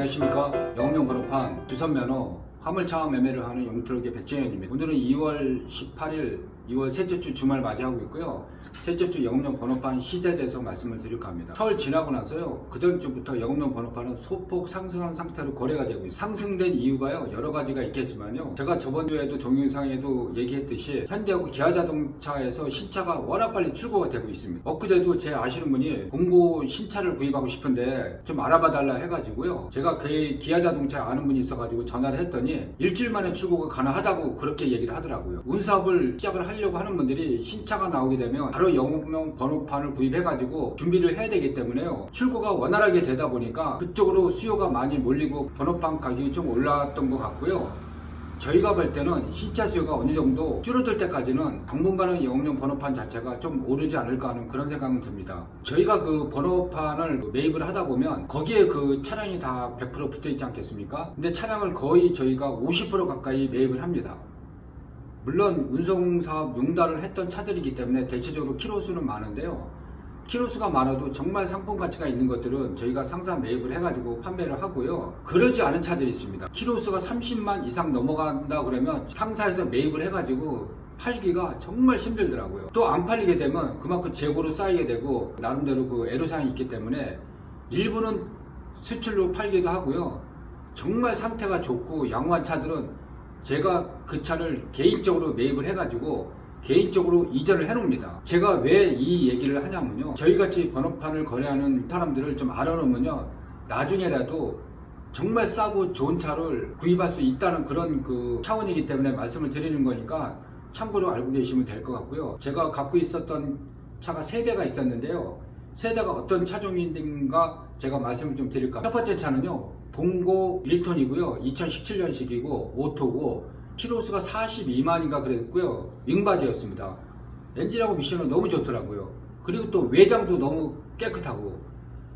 안녕하십니까. 영업용 번호판 주선면허 화물차 매매를 하는 영트럭의 백재현입니다. 오늘은 2월 18일 2월 셋째 주 주말 맞이하고 있고요. 셋째 주 영업용 번호판 시세에 대해서 말씀을 드릴까 합니다. 설 지나고 나서요, 그전 주부터 영업용 번호판은 소폭 상승한 상태로 거래가 되고 있습니다. 상승된 이유가요, 여러 가지가 있겠지만요, 제가 저번 주에도 동영상에도 얘기했듯이 현대하고 기아자동차에서 신차가 워낙 빨리 출고가 되고 있습니다. 엊그제도 제 아시는 분이 공고 신차를 구입하고 싶은데 좀 알아봐 달라 해가지고요, 제가 그 기아자동차에 아는 분이 있어가지고 전화를 했더니 일주일 만에 출고가 가능하다고 그렇게 얘기를 하더라고요. 운사업을 시작을 하려고 하는 분들이 신차가 나오게 되면 바로 영업용 번호판을 구입해가지고 준비를 해야 되기 때문에요, 출고가 원활하게 되다 보니까 그쪽으로 수요가 많이 몰리고 번호판 가격이 좀 올랐던 것 같고요. 저희가 볼 때는 신차 수요가 어느 정도 줄어들 때까지는 당분간은 영업용 번호판 자체가 좀 오르지 않을까 하는 그런 생각은 듭니다. 저희가 그 번호판을 매입을 하다 보면 거기에 그 차량이 다 100% 붙어 있지 않겠습니까? 근데 차량을 거의 저희가 50% 가까이 매입을 합니다. 물론 운송사업 용달을 했던 차들이기 때문에 대체적으로 키로수는 많은데요, 키로수가 많아도 정말 상품 가치가 있는 것들은 저희가 상사 매입을 해가지고 판매를 하고요. 그러지 않은 차들이 있습니다. 키로수가 30만 이상 넘어간다 그러면 상사에서 매입을 해가지고 팔기가 정말 힘들더라고요. 또 안 팔리게 되면 그만큼 재고로 쌓이게 되고 나름대로 그 애로사항이 있기 때문에 일부는 수출로 팔기도 하고요. 정말 상태가 좋고 양호한 차들은 제가 그 차를 개인적으로 매입을 해가지고 개인적으로 이전을 해놓습니다. 제가 왜 이 얘기를 하냐면요, 저희같이 번호판을 거래하는 사람들을 좀 알아놓으면요, 나중에라도 정말 싸고 좋은 차를 구입할 수 있다는 그런 그 차원이기 때문에 말씀을 드리는 거니까 참고로 알고 계시면 될 것 같고요. 제가 갖고 있었던 차가 3대가 있었는데요, 3대가 어떤 차종인가 제가 말씀을 좀 드릴까. 첫 번째 차는요, 봉고 1톤이고요 2017년식이고 오토고 키로수가 42만인가 그랬고요, 윙바디였습니다. 엔진하고 미션은 너무 좋더라고요. 그리고 또 외장도 너무 깨끗하고.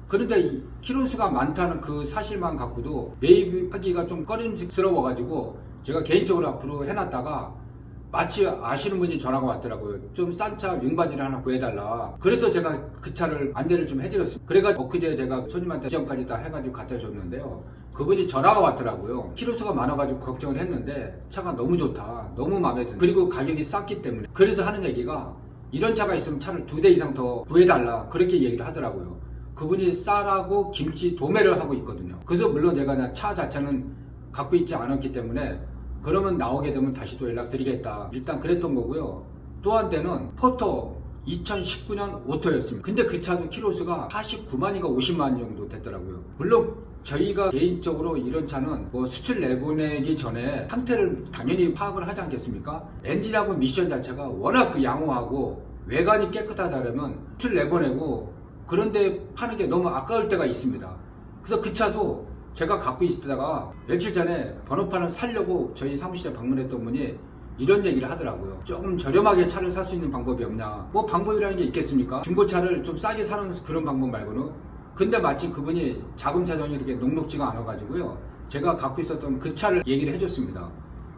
그런데 키로수가 많다는 그 사실만 갖고도 매입하기가 좀 꺼림직스러워 가지고 제가 개인적으로 앞으로 해놨다가 마치 아시는 분이 전화가 왔더라고요. 좀 싼 차 윙바디를 하나 구해달라. 그래서 제가 그 차를 안내를 좀 해드렸습니다. 그래가지고 엊그제 제가 손님한테 지점까지 다 해가지고 갖다 줬는데요, 그분이 전화가 왔더라고요. 키로수가 많아가지고 걱정을 했는데 차가 너무 좋다, 너무 마음에 든다, 그리고 가격이 쌌기 때문에. 그래서 하는 얘기가 이런 차가 있으면 차를 2대 이상 더 구해달라, 그렇게 얘기를 하더라고요. 그분이 쌀하고 김치 도매를 하고 있거든요. 그래서 물론 제가 차 자체는 갖고 있지 않았기 때문에 그러면 나오게 되면 다시 또 연락드리겠다, 일단 그랬던 거고요. 또 한 대는 포터 2019년 오토였습니다. 근데 그 차도 키로수가 49만인가 50만 정도 됐더라고요. 물론 저희가 개인적으로 이런 차는 뭐 수출 내보내기 전에 상태를 당연히 파악을 하지 않겠습니까? 엔진하고 미션 자체가 워낙 그 양호하고 외관이 깨끗하다 그러면 수출 내보내고 그런데 파는 게 너무 아까울 때가 있습니다. 그래서 그 차도 제가 갖고 있다가 며칠 전에 번호판을 사려고 저희 사무실에 방문했던 분이 이런 얘기를 하더라고요. 조금 저렴하게 차를 살 수 있는 방법이 없냐. 뭐 방법이라는 게 있겠습니까? 중고차를 좀 싸게 사는 그런 방법 말고는. 근데 마치 그분이 자금 사정이 이렇게 녹록지가 않아가지고요, 제가 갖고 있었던 그 차를 얘기를 해줬습니다.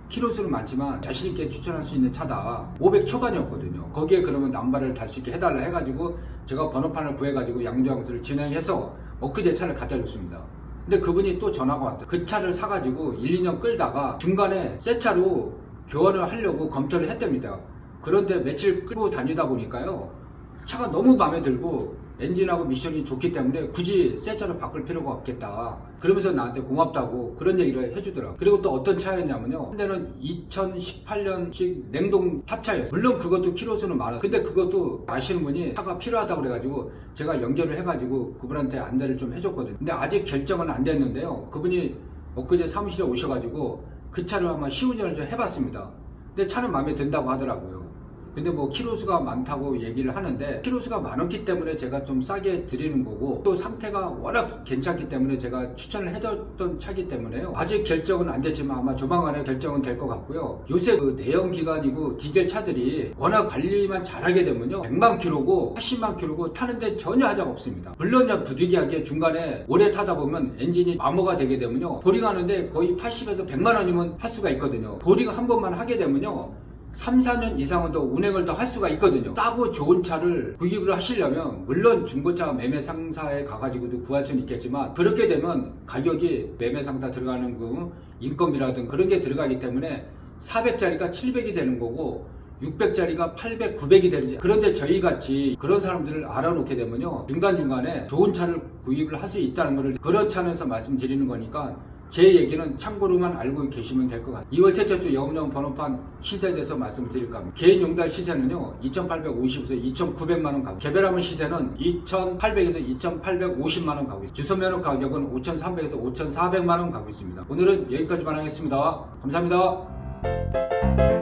키로수는 많지만 자신있게 추천할 수 있는 차다. 500 초반이었거든요. 거기에 그러면 남발을 달 수 있게 해달라 해가지고 제가 번호판을 구해가지고 양도양수를 진행해서 엊그제 차를 갖다 줬습니다. 근데 그분이 또 전화가 왔다. 그 차를 사가지고 1, 2년 끌다가 중간에 새 차로 교환을 하려고 검토를 했답니다. 그런데 며칠 끌고 다니다 보니까요, 차가 너무 마음에 들고 엔진하고 미션이 좋기 때문에 굳이 새 차로 바꿀 필요가 없겠다, 그러면서 나한테 고맙다고 그런 얘기를 해주더라고요. 그리고 또 어떤 차였냐면요, 한 대는 2018년식 냉동 탑차였어요. 물론 그것도 키로수는 많았어요. 근데 그것도 아시는 분이 차가 필요하다고 그래가지고 제가 연결을 해가지고 그분한테 안내를 좀 해줬거든요. 근데 아직 결정은 안 됐는데요, 그분이 엊그제 사무실에 오셔가지고 그 차를 한번 시운전을 좀 해봤습니다. 근데 차는 마음에 든다고 하더라고요. 근데 뭐 키로수가 많다고 얘기를 하는데 키로수가 많았기 때문에 제가 좀 싸게 드리는 거고, 또 상태가 워낙 괜찮기 때문에 제가 추천을 해줬던 차기 때문에요. 아직 결정은 안 됐지만 아마 조만간에 결정은 될 것 같고요. 요새 그 내연기관이고 디젤 차들이 워낙 관리만 잘하게 되면요, 100만 킬로고 80만 킬로고 타는데 전혀 하자가 없습니다. 물론 부득이하게 중간에 오래 타다 보면 엔진이 마모가 되게 되면요, 보링하는데 거의 80에서 100만 원이면 할 수가 있거든요. 보링 한 번만 하게 되면요, 3, 4년 이상은 더 운행을 더 할 수가 있거든요. 싸고 좋은 차를 구입을 하시려면 물론 중고차 매매 상사에 가가지고도 구할 수는 있겠지만 그렇게 되면 가격이 매매 상사 들어가는 그 인건비라든 그런 게 들어가기 때문에 400짜리가 700이 되는 거고 600짜리가 800, 900이 되는지. 그런데 저희같이 그런 사람들을 알아놓게 되면요 중간중간에 좋은 차를 구입을 할 수 있다는 것을 그런 차원에서 말씀드리는 거니까 제 얘기는 참고로만 알고 계시면 될 것 같아요. 2월 셋째 주 영업용 번호판 시세에 대해서 말씀을 드릴까 합니다. 개인 용달 시세는요 2,850에서 2,900만원 가고 개별화물 시세는 2,800에서 2,850만원 가고 있습니다. 주소면허 가격은 5,300에서 5,400만원 가고 있습니다. 오늘은 여기까지만 하겠습니다. 감사합니다.